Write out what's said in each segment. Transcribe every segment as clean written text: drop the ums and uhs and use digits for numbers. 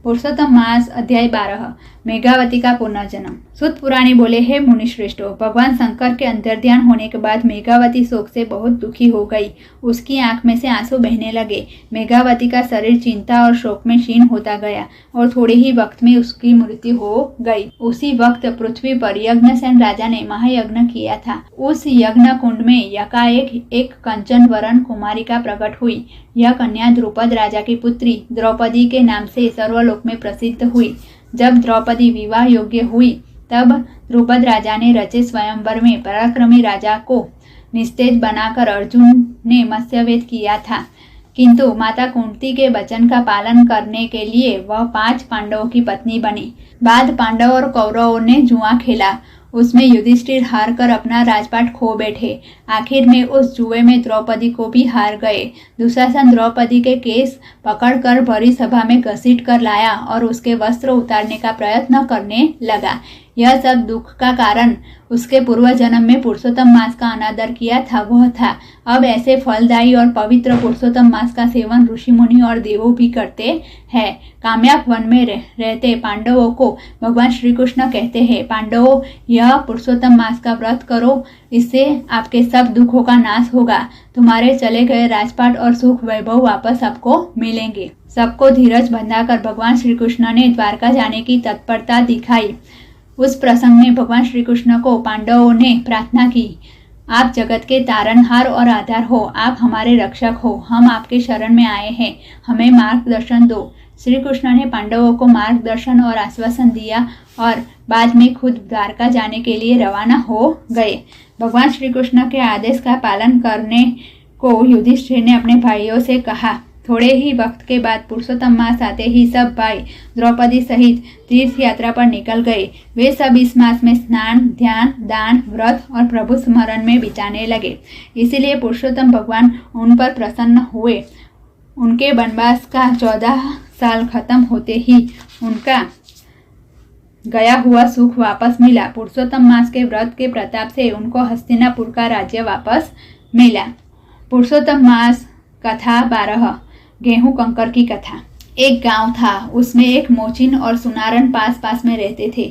पुरुषोत्तम मास अध्याय 12 मेघावती का पुनर्जन्म। सूत पुराणी बोले, हे मुनिश्रेष्ठों, भगवान शंकर के अंतर्ध्यान होने के बाद मेघावती शोक से बहुत दुखी हो गई। उसकी आंख में से आंसू बहने लगे। मेघावती का शरीर चिंता और शोक में क्षीण होता गया और थोड़े ही वक्त में उसकी मृत्यु हो गई। उसी वक्त पृथ्वी पर यज्ञसेन राजा ने महायज्ञ किया था। उस यज्ञ कुंड में यकाएक एक कंचन वरण कुमारिका प्रकट हुई। यह कन्या द्रुपद राजा की पुत्री द्रौपदी के नाम से सर्वलोक में प्रसिद्ध हुई। जब द्रौपदी विवाह योग्य हुई तब द्रुपद राजा ने रचे स्वयंवर में पराक्रमी राजा को निस्तेज बनाकर अर्जुन ने मत्स्यवेद किया था, किंतु माता कुंती के वचन का पालन करने के लिए वह 5 पांडवों की पत्नी बनी। बाद पांडवों और कौरवों ने जुआ खेला। उसमें युधिष्ठिर हार कर अपना राजपाट खो बैठे। आखिर में उस जुए में द्रौपदी को भी हार गए। दुशासन द्रौपदी के केस पकड़कर भरी सभा में घसीट कर लाया और उसके वस्त्र उतारने का प्रयत्न करने लगा। यह सब दुख का कारण उसके पूर्व जन्म में पुरुषोत्तम मास का अनादर किया था वह था। अब ऐसे फलदायी और पवित्र पुरुषोत्तम मास का सेवन ऋषि मुनि और देवों भी करते हैं। काम्याक वन में रहते पांडवों को भगवान श्री कृष्ण कहते हैं, पांडवों, यह पुरुषोत्तम मास का व्रत करो, इससे आपके सब दुखों का नाश होगा। तुम्हारे चले गए राजपाट और सुख वैभव वापस आपको मिलेंगे। सबको धीरज बंधाकर भगवान श्री कृष्ण ने द्वारका जाने की तत्परता दिखाई। उस प्रसंग में भगवान श्री कृष्ण को पांडवों ने प्रार्थना की, आप जगत के तारनहार और आधार हो, आप हमारे रक्षक हो, हम आपके शरण में आए हैं, हमें मार्गदर्शन दो। श्री कृष्ण ने पांडवों को मार्गदर्शन और आश्वासन दिया और बाद में खुद द्वारका जाने के लिए रवाना हो गए। भगवान श्री कृष्ण के आदेश का पालन करने को युधिष्ठिर ने अपने भाइयों से कहा। थोड़े ही वक्त के बाद पुरुषोत्तम मास आते ही सब भाई द्रौपदी सहित तीर्थ यात्रा पर निकल गए। वे सब इस मास में स्नान, ध्यान, दान, व्रत और प्रभु स्मरण में बिताने लगे। इसीलिए पुरुषोत्तम भगवान उन पर प्रसन्न हुए। उनके वनवास का 14 साल खत्म होते ही उनका गया हुआ सुख वापस मिला। पुरुषोत्तम मास के व्रत के प्रताप से उनको हस्तिनापुर का राज्य वापस मिला। पुरुषोत्तम मास कथा 12 गेहूं कंकर की कथा। एक गांव था, उसमें एक मोचिन और सुनारन पास पास में रहते थे।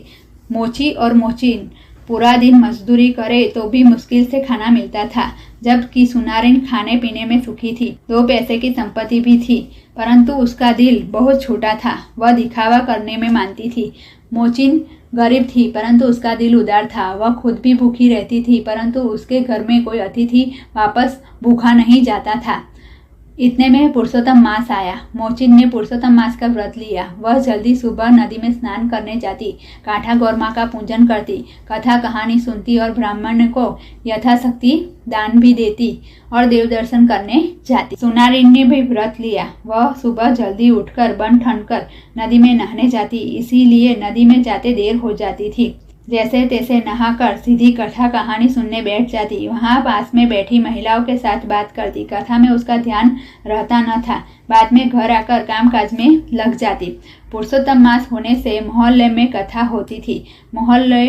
मोची और मोचिन पूरा दिन मजदूरी करे तो भी मुश्किल से खाना मिलता था, जबकि सुनारिन खाने पीने में सुखी थी। 2 पैसे की संपत्ति भी थी, परंतु उसका दिल बहुत छोटा था। वह दिखावा करने में मानती थी। मोचिन गरीब थी, परंतु उसका दिल उदार था। वह खुद भी भूखी रहती थी, परंतु उसके घर में कोई अतिथि वापस भूखा नहीं जाता था। इतने में पुरुषोत्तम मास आया। मोचिन ने पुरुषोत्तम मास का व्रत लिया। वह जल्दी सुबह नदी में स्नान करने जाती, काठा गौरमा का पूजन करती, कथा कहानी सुनती और ब्राह्मण को यथाशक्ति दान भी देती और देव दर्शन करने जाती। सुनारिन ने भी व्रत लिया। वह सुबह जल्दी उठकर बन ठनकर नदी में नहाने जाती, इसीलिए नदी में जाते देर हो जाती थी। जैसे तैसे नहाकर सीधी कथा कहानी सुनने बैठ जाती। वहां पास में बैठी महिलाओं के साथ बात करती। कथा में उसका ध्यान रहता न था। बाद में घर आकर कामकाज में लग जाती। पुरुषोत्तम मास होने से मोहल्ले में कथा होती थी। मोहल्ले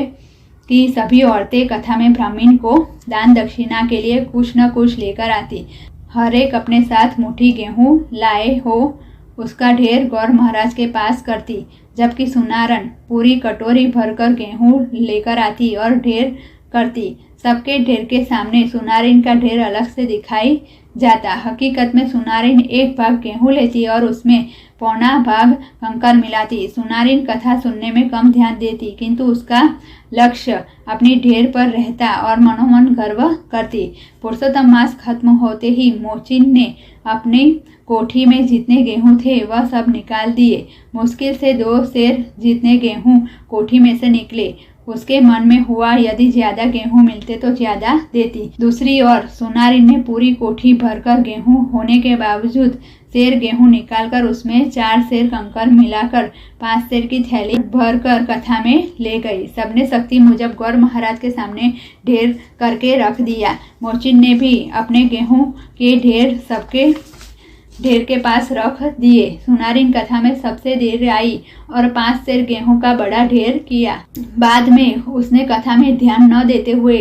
की सभी औरतें कथा में ब्राह्मण को दान दक्षिणा के लिए कुछ न कुछ लेकर आती। हर एक अपने साथ मुट्ठी गेहूं लाए हो उसका ढेर गौर महाराज के पास करती, जबकि सुनारन पूरी कटोरी भरकर गेहूं लेकर आती और ढेर करती। सबके ढेर के सामने सुनारिन का ढेर अलग से दिखाई जाता। हकीकत में सुनारिन एक भाग गेहूं लेती और उसमें पौना भाग कंकर मिलाती। सुनारिन कथा सुनने में कम ध्यान देती, किंतु उसका लक्ष्य अपनी ढेर पर रहता और मनोमन गर्व करती। पुरुषोत्तम मास खत्म होते ही मोचिन ने अपनी कोठी में जितने गेहूं थे वह सब निकाल दिए। मुश्किल से 2 सेर जितने गेहूं कोठी में से निकले। उसके मन में हुआ, यदि ज्यादा गेहूं मिलते तो ज्यादा देती। दूसरी ओर सुनारिन ने पूरी कोठी भरकर गेहूं होने के बावजूद सेर गेहूं निकालकर उसमें 4 सेर कंकर मिलाकर 5 सेर की थैली भरकर कथा में ले गई। सबने शक्ति मुजब गौर महाराज के सामने ढेर करके रख दिया। मोचिन ने भी अपने गेहूं के ढेर सबके ढेर के पास रख दिए। सुनारिन कथा में सबसे देर आई और 5 सेर गेहूं का बड़ा ढेर किया। बाद में उसने कथा में ध्यान न देते हुए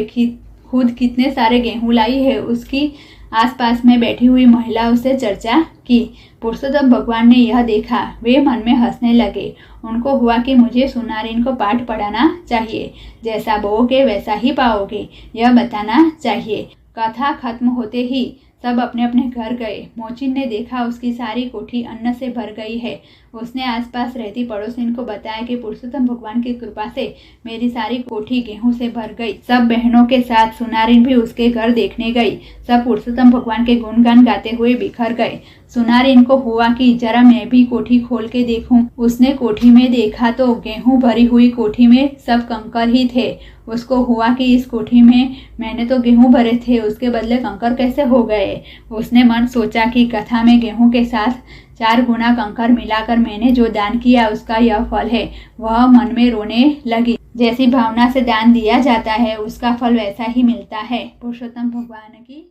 खुद कितने सारे गेहूं लाई है, उसकी आसपास में बैठी हुई महिलाओं से चर्चा की। पुरुषोत्तम भगवान ने यह देखा, वे मन में हंसने लगे। उनको हुआ कि मुझे सुनारिन को पाठ पढ़ाना चाहिए, जैसा बोओगे वैसा ही पाओगे, यह बताना चाहिए। कथा खत्म होते ही सब अपने अपने घर गए। मोचिन ने देखा उसकी सारी कोठी अन्न से भर गई है। उसने आसपास रहती पड़ोसिन को बताया कि पुरुषोत्तम भगवान की कृपा से मेरी सारी कोठी गेहूं से भर गई। सब बहनों के साथ सुनारिन भी उसके घर देखने गई। सब पुरुषोत्तम भगवान के गुणगान गाते हुए बिखर गए। सुनारिन को हुआ कि जरा मैं भी कोठी खोल के देखूं। उसने कोठी में देखा तो गेहूं भरी हुई कोठी में सब कंकर ही थे। उसको हुआ कि इस कोठी में मैंने तो गेहूं भरे थे, उसके बदले कंकर कैसे हो गए। उसने मन सोचा कि कथा में गेहूं के साथ 4 गुना कंकर मिलाकर मैंने जो दान किया उसका यह फल है। वह मन में रोने लगी। जैसी भावना से दान दिया जाता है उसका फल वैसा ही मिलता है। पुरुषोत्तम भगवान की